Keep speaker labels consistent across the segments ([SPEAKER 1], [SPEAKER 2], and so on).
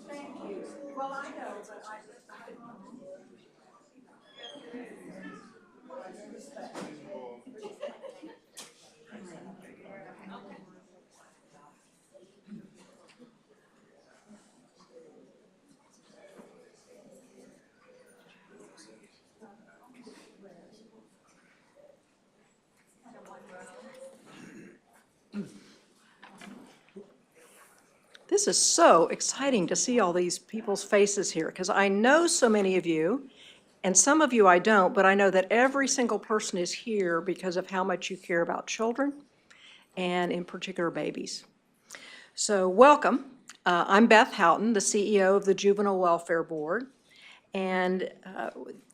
[SPEAKER 1] Thank you. Well, I know, but this is so exciting to see all these people's faces here, because I know so many of you, and some of you I don't, but I know that every single person is here because of how much you care about children, and in particular babies. So welcome. I'm Beth Houghton, the CEO of the Juvenile Welfare Board, and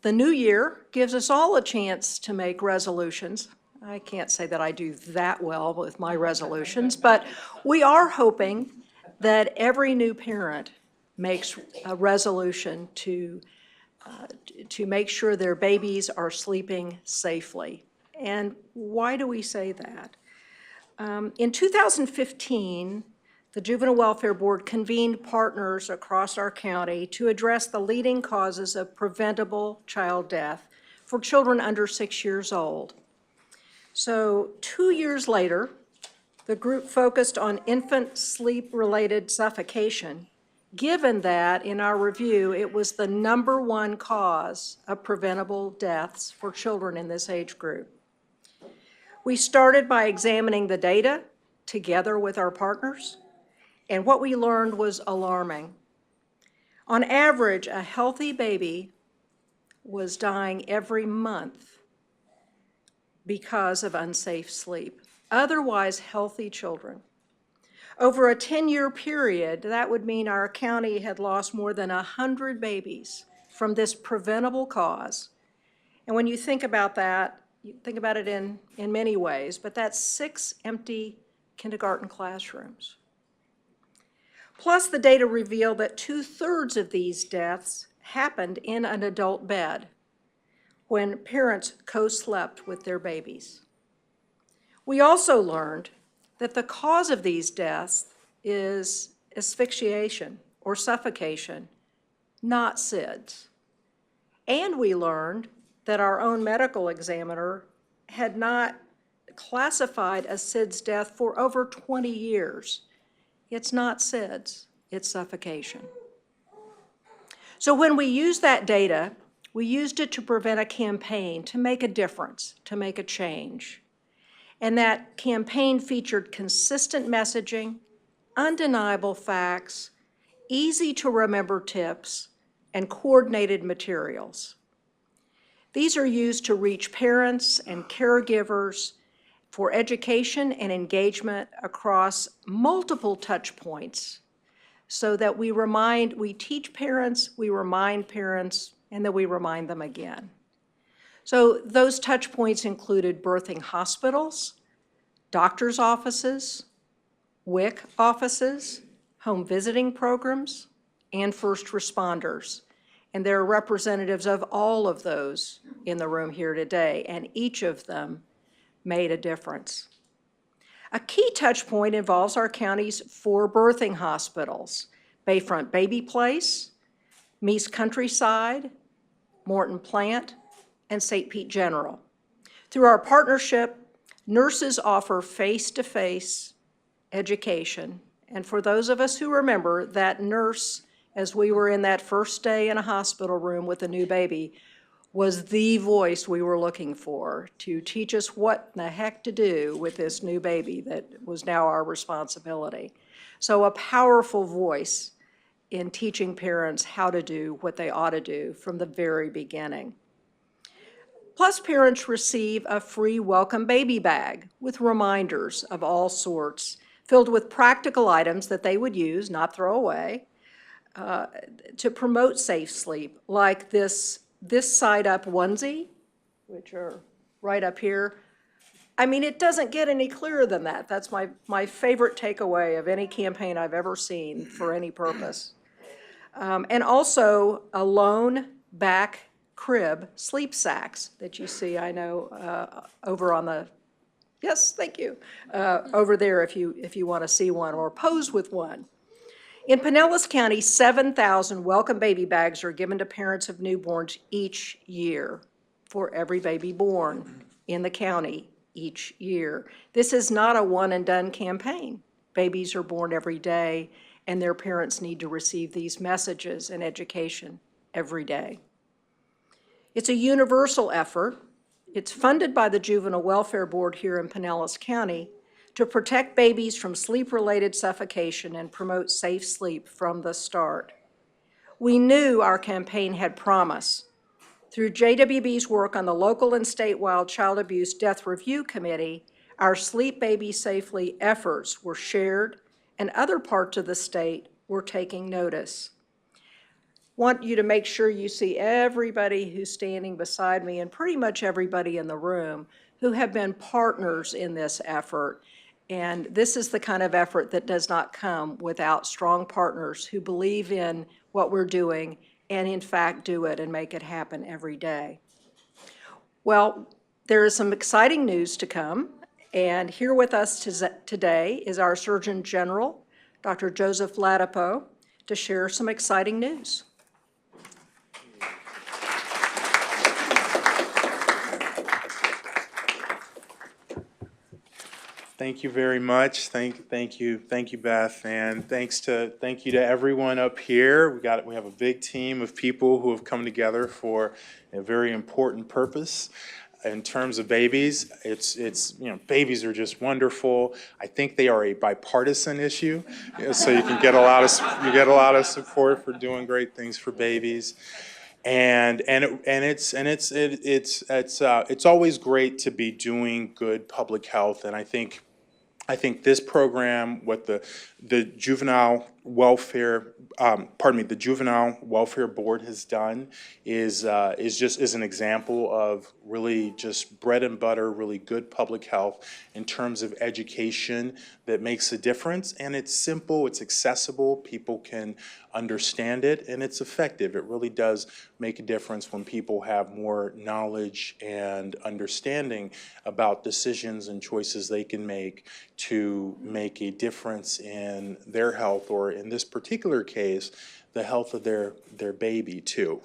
[SPEAKER 1] the new year gives us all a chance to make resolutions. I can't say that I do that well with my resolutions, but we are hoping that every new parent makes a resolution to make sure their babies are sleeping safely. And why do we say that? In 2015, the Juvenile Welfare Board convened partners across our county to address the leading causes of preventable child death for children under 6 years old. So 2 years later, the group focused on infant sleep-related suffocation, given that, in our review, it was the #1 cause of preventable deaths for children in this age group. We started by examining the data together with our partners, and what we learned was alarming. On average, a healthy baby was dying every month because of unsafe sleep. Otherwise healthy children. Over a 10-year period, that would mean our county had lost more than 100 babies from this preventable cause. And when you think about that, you think about it in many ways, but that's 6 empty kindergarten classrooms. Plus, the data revealed that 2/3 of these deaths happened in an adult bed when parents co-slept with their babies. We also learned that the cause of these deaths is asphyxiation or suffocation, not SIDS. And we learned that our own medical examiner had not classified a SIDS death for over 20 years. It's not SIDS, it's suffocation. So when we used that data, we used it to prevent a campaign to make a difference, to make a change. And that campaign featured consistent messaging, undeniable facts, easy to remember tips, and coordinated materials. These are used to reach parents and caregivers for education and engagement across multiple touch points so that we teach parents, we remind parents, and then we remind them again. So those touch points included birthing hospitals, doctor's offices, WIC offices, home visiting programs, and first responders. And there are representatives of all of those in the room here today, and each of them made a difference. A key touch point involves our county's 4 birthing hospitals: Bayfront Baby Place, Meese Countryside, Morton Plant, and St. Pete General. Through our partnership, nurses offer face-to-face education. And for those of us who remember, that nurse, as we were in that first day in a hospital room with a new baby, was the voice we were looking for to teach us what the heck to do with this new baby that was now our responsibility. So a powerful voice in teaching parents how to do what they ought to do from the very beginning. Plus, parents receive a free welcome baby bag with reminders of all sorts, filled with practical items that they would use, not throw away, to promote safe sleep, like this side-up onesie, which are right up here. I mean, it doesn't get any clearer than that. That's my favorite takeaway of any campaign I've ever seen for any purpose. And also a lone back crib sleep sacks that you see, I know, over on the Yes, thank you. Over there if you want to see one or pose with one. In Pinellas County, 7,000 welcome baby bags are given to parents of newborns each year for every baby born in the county each year. This is not a one-and-done campaign. Babies are born every day, and their parents need to receive these messages and education every day. It's a universal effort. It's funded by the Juvenile Welfare Board here in Pinellas County to protect babies from sleep-related suffocation and promote safe sleep from the start. We knew our campaign had promise. Through JWB's work on the local and statewide Child Abuse Death Review Committee, our Sleep Baby Safely efforts were shared, and other parts of the state were taking notice. Want you to make sure you see everybody who's standing beside me and pretty much everybody in the room who have been partners in this effort. And this is the kind of effort that does not come without strong partners who believe in what we're doing and in fact do it and make it happen every day. Well, there is some exciting news to come, and here with us today is our Surgeon General, Dr. Joseph Ladapo, to share some exciting news.
[SPEAKER 2] Thank you very much. Thank you, Beth, and thank you to everyone up here. We have a big team of people who have come together for a very important purpose. In terms of babies, it's babies are just wonderful. I think they are a bipartisan issue, so you get a lot of support for doing great things for babies. And it's always great to be doing good public health, and I think this program, what the Juvenile Welfare, the Juvenile Welfare Board has done is an example of really just bread and butter, really good public health in terms of education that makes a difference. And it's simple, it's accessible, people can understand it, and it's effective. It really does make a difference when people have more knowledge and understanding about decisions and choices they can make to make a difference in their health, or in this particular case, the health of their baby too.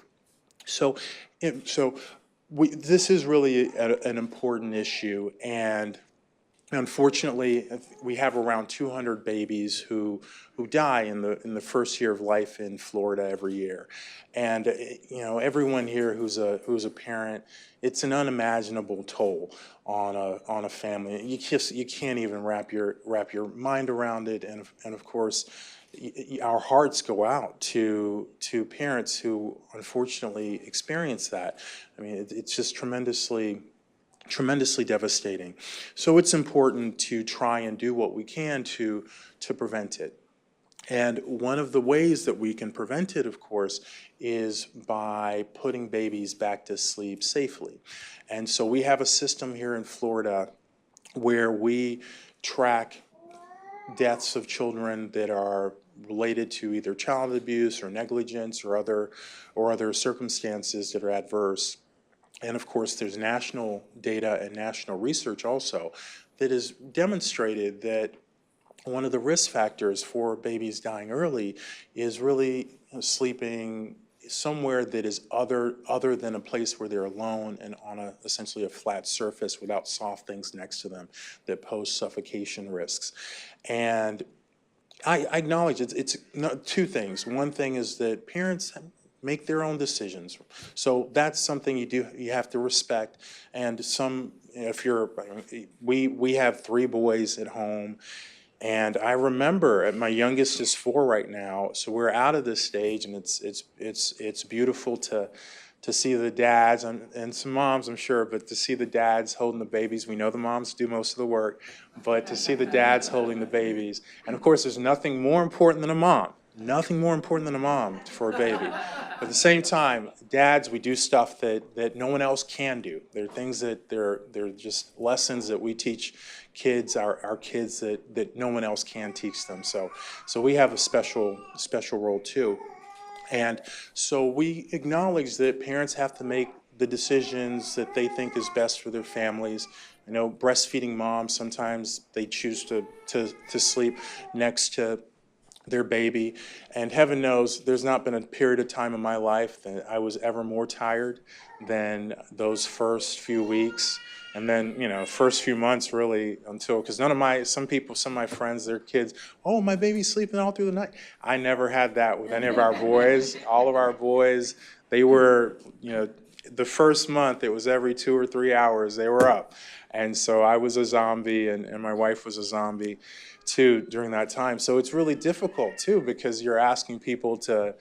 [SPEAKER 2] So this is really an important issue, and unfortunately, we have around 200 babies who die in the first year of life in Florida every year, and everyone here who's a parent, it's an unimaginable toll on a family. You can't even wrap your mind around it, and of course, our hearts go out to parents who unfortunately experience that. I mean, it's just tremendously devastating. So it's important to try and do what we can to prevent it. And one of the ways that we can prevent it, of course, is by putting babies back to sleep safely. And so we have a system here in Florida where we track deaths of children that are related to either child abuse or negligence or other circumstances that are adverse. And of course, there's national data and national research also that has demonstrated that one of the risk factors for babies dying early is really sleeping somewhere that is other than a place where they're alone and on essentially a flat surface without soft things next to them that pose suffocation risks. And I acknowledge it's two things. One thing is that parents make their own decisions, so that's something you have to respect. And we have 3 boys at home, and I remember my youngest is 4 right now, so we're out of this stage, and it's beautiful to see the dads and some moms, I'm sure, but to see the dads holding the babies. We know the moms do most of the work, but to see the dads holding the babies. And of course, there's nothing more important than a mom. Nothing more important than a mom for a baby. But at the same time, dads, we do stuff that no one else can do. There are things that they're just lessons that we teach kids, our kids, that no one else can teach them. So we have a special role too. And so we acknowledge that parents have to make the decisions that they think is best for their families. I know breastfeeding moms, sometimes they choose to sleep next to their baby. And heaven knows there's not been a period of time in my life that I was ever more tired than those first few weeks. And then, first few months really until, because some of my friends, their kids, oh, my baby's sleeping all through the night. I never had that with any of our boys. All of our boys, they were, the first month, it was every 2 or 3 hours they were up. And so I was a zombie, and my wife was a zombie too during that time. So it's really difficult too, because you're asking people to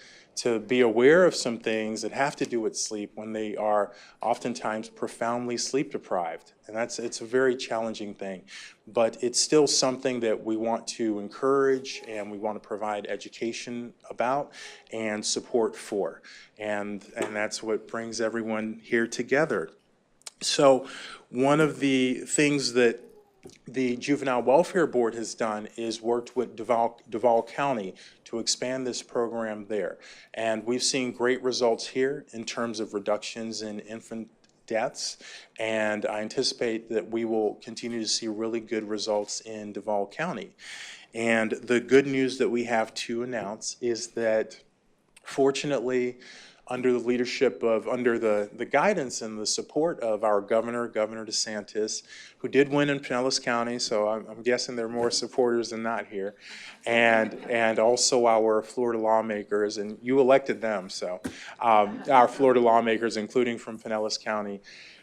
[SPEAKER 2] be aware of some things that have to do with sleep when they are oftentimes profoundly sleep deprived. And it's a very challenging thing. But it's still something that we want to encourage and we want to provide education about and support for. And that's what brings everyone here together. So one of the things that the Juvenile Welfare Board has done is worked with Duval County to expand this program there. And we've seen great results here in terms of reductions in infant deaths, and I anticipate that we will continue to see really good results in Duval County. And the good news that we have to announce is that, fortunately, under the leadership of, under the guidance and the support of our Governor DeSantis, who did win in Pinellas County, so I'm guessing there are more supporters than not here, and also our Florida lawmakers, and you elected them, so our Florida lawmakers, including from Pinellas County,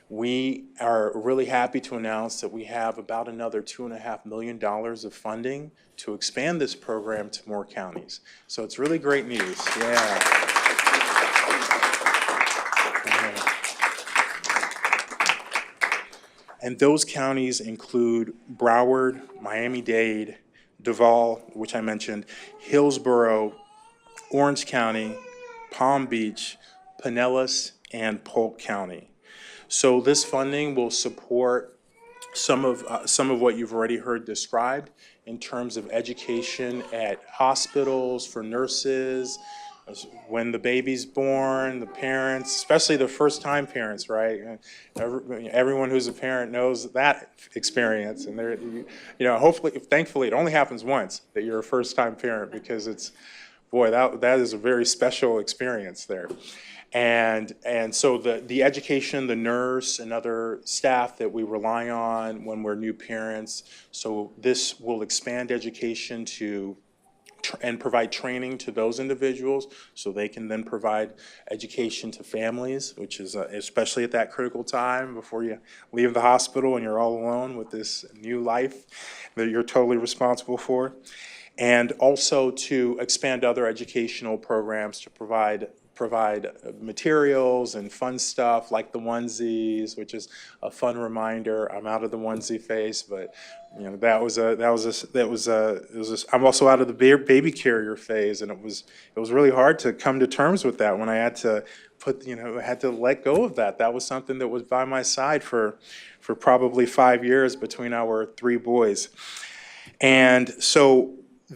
[SPEAKER 2] we are really happy to announce that we have about another $2.5 million of funding to expand this program to more counties. So it's really great news. Yeah. And those counties include Broward, Miami-Dade, Duval, which I mentioned, Hillsborough, Orange County, Palm Beach, Pinellas, and Polk County. So this funding will support some of what you've already heard described in terms of education at hospitals for nurses, when the baby's born, the parents, especially the first-time parents, right? Everyone who's a parent knows that experience, and hopefully, thankfully, it only happens once that you're a first-time parent, because it's, boy, that is a very special experience there. And so the education, the nurse and other staff that we rely on when we're new parents, so this will expand education and provide training to those individuals so they can then provide education to families, which is especially at that critical time before you leave the hospital and you're all alone with this new life that you're totally responsible for. And also to expand other educational programs to provide materials and fun stuff like the onesies, which is a fun reminder. I'm out of the onesie phase, but I'm also out of the baby carrier phase, and it was really hard to come to terms with that when I had to had to let go of that. That was something that was by my side for probably 5 years between our 3 boys. And so so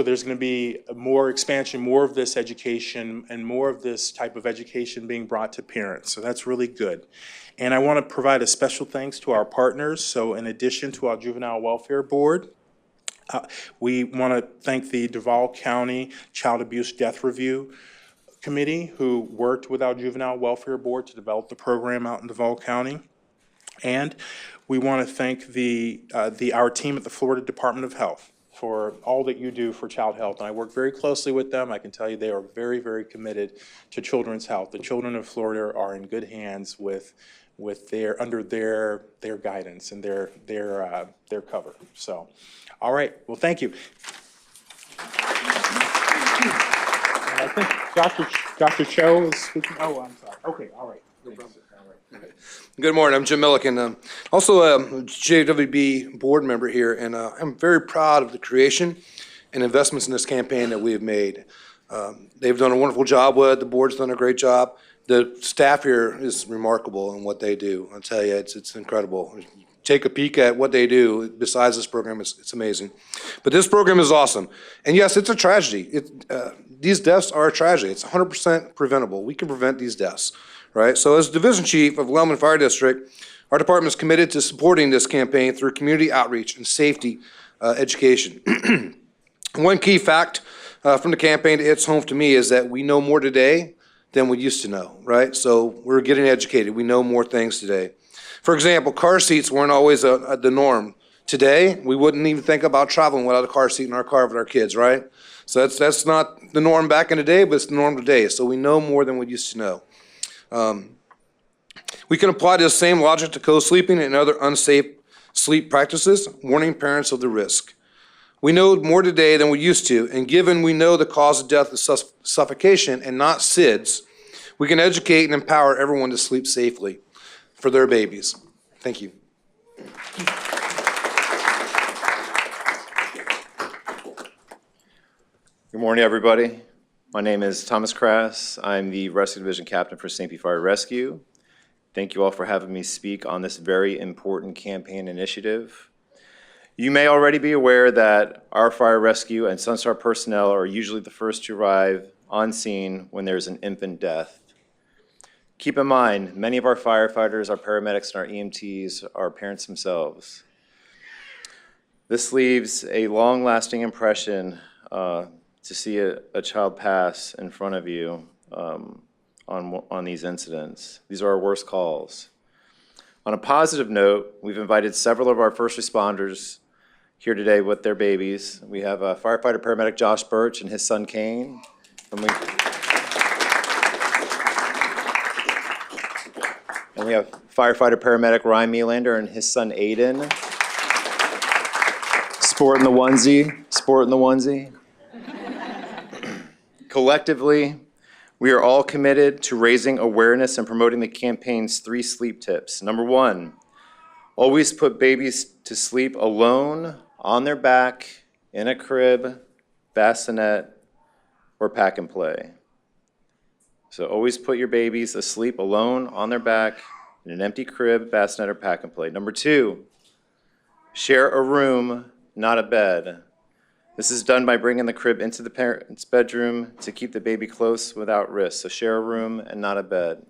[SPEAKER 2] there's going to be more expansion, more of this education, and more of this type of education being brought to parents. So that's really good. And I want to provide a special thanks to our partners. So in addition to our Juvenile Welfare Board, we want to thank the Duval County Child Abuse Death Review Committee, who worked with our Juvenile Welfare Board to develop the program out in Duval County. And we want to thank our team at the Florida Department of Health for all that you do for child health. And I work very closely with them. I can tell you they are very, very committed to children's health. The children of Florida are in good hands under their guidance and their cover. So, all right. Well, thank you. And I think Dr. Cho is speaking. Oh, I'm sorry. Okay. All right. No problem.
[SPEAKER 3] Good morning. I'm Jim Milliken. Also a JWB board member here, and I'm very proud of the creation and investments in this campaign that we have made. They've done a wonderful job with it. The board's done a great job. The staff here is remarkable in what they do. I'll tell you, it's incredible. Take a peek at what they do. Besides this program, it's amazing. But this program is awesome. And yes, it's a tragedy. These deaths are a tragedy. It's 100% preventable. We can prevent these deaths. Right? So as Division Chief of Lellman Fire District, Our department is committed to supporting this campaign through community outreach and safety education. One key fact from the campaign that hits home to me is that we know more today than we used to know, right? So we're getting educated. We know more things today. For example, car seats weren't always the norm. Today, we wouldn't even think about traveling without a car seat in our car with our kids, right? So that's not the norm back in the day, but it's the norm today. So we know more than we used to know. We can apply this same logic to co-sleeping and other unsafe sleep practices, warning parents of the risk. We know more today than we used to, and given we know the cause of death is suffocation and not SIDS, we can educate and empower everyone to sleep safely for their babies. Thank you.
[SPEAKER 4] Good morning, everybody. My name is Thomas Crass. I'm the Rescue Division Captain for St. Pete Fire Rescue. Thank you all for having me speak on this very important campaign initiative. You may already be aware that our fire rescue and Sunstar personnel are usually the first to arrive on scene when there's an infant death. Keep in mind, many of our firefighters, our paramedics, and our EMTs are parents themselves. This leaves a long-lasting impression to see a child pass in front of you on these incidents. These are our worst calls. On a positive note, we've invited several of our first responders here today with their babies. We have firefighter paramedic Josh Birch and his son Kane. And we have firefighter paramedic Ryan Melander and his son Aiden. Sport in the onesie. Collectively, we are all committed to raising awareness and promoting the campaign's 3 sleep tips. Number 1, always put babies to sleep alone, on their back, in a crib, bassinet, or pack and play. So always put your babies asleep alone, on their back, in an empty crib, bassinet, or pack and play. Number 2, share a room, not a bed. This is done by bringing the crib into the parent's bedroom to keep the baby close without risk. So share a room and not a bed.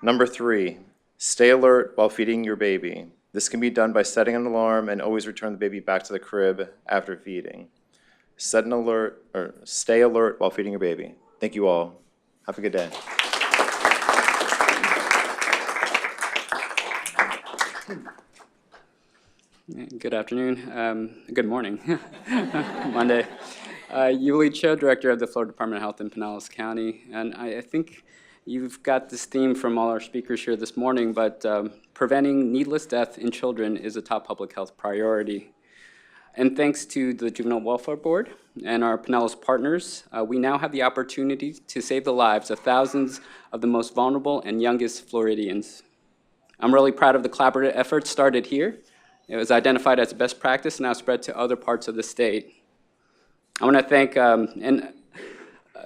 [SPEAKER 4] Number 3, stay alert while feeding your baby. This can be done by setting an alarm and always return the baby back to the crib after feeding. Set an alert or stay alert while feeding your baby. Thank you all. Have a good day.
[SPEAKER 5] Good afternoon. Good morning. Monday. Yuli Cho, Director of the Florida Department of Health in Pinellas County. And I think you've got this theme from all our speakers here this morning, but preventing needless death in children is a top public health priority. And thanks to the Juvenile Welfare Board and our Pinellas partners, we now have the opportunity to save the lives of thousands of the most vulnerable and youngest Floridians. I'm really proud of the collaborative efforts started here. It was identified as a best practice and now spread to other parts of the state. I want to thank, an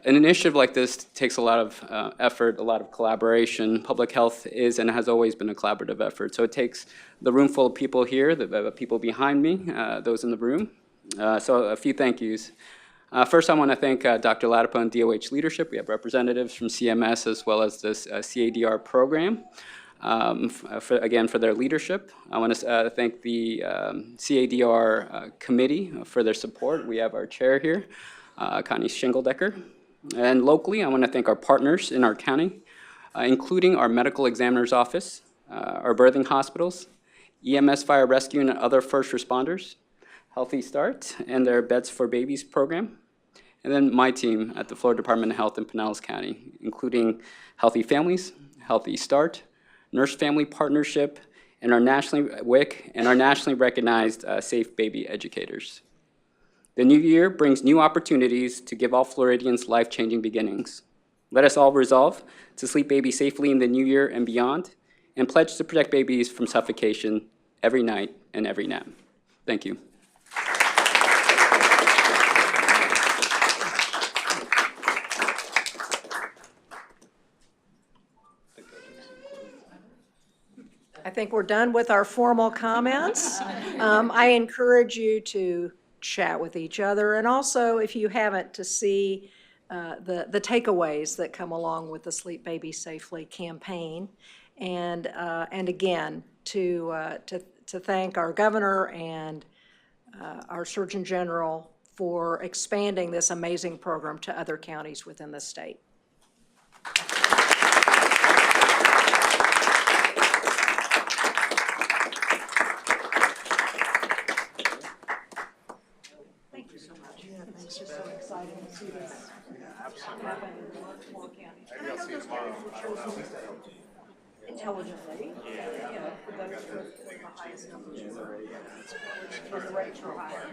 [SPEAKER 5] initiative like this takes a lot of effort, a lot of collaboration. Public health is and has always been a collaborative effort. So it takes the room full of people here, the people behind me, those in the room. So a few thank yous. First, I want to thank Dr. Latipo and DOH leadership. We have representatives from CMS as well as this CADR program. For their leadership. I want to thank the CADR committee for their support. We have our chair here, Connie Schingeldecker. And locally, I want to thank our partners in our county, including our medical examiner's office, our birthing hospitals, EMS Fire Rescue and other first responders, Healthy Start, and their Beds for Babies program. And then my team at the Florida Department of Health in Pinellas County, including Healthy Families, Healthy Start, Nurse Family Partnership, and our WIC, and our nationally recognized Safe Baby Educators. The new year brings new opportunities to give all Floridians life-changing beginnings. Let us all resolve to sleep babies safely in the new year and beyond, and pledge to protect babies from suffocation every night and every nap. Thank you.
[SPEAKER 1] I think we're done with our formal comments. I encourage you to chat with each other, and also, if you haven't, to see the takeaways that come along with the Sleep Baby Safely campaign. And again, to thank our governor and our Surgeon General for expanding this amazing program to other counties within the state. Thank you so much. Yeah, thanks. It's so exciting to see this happen in more counties. And I know those counties were chosen intelligently, you know, for those with the highest numbers. For the rates were high.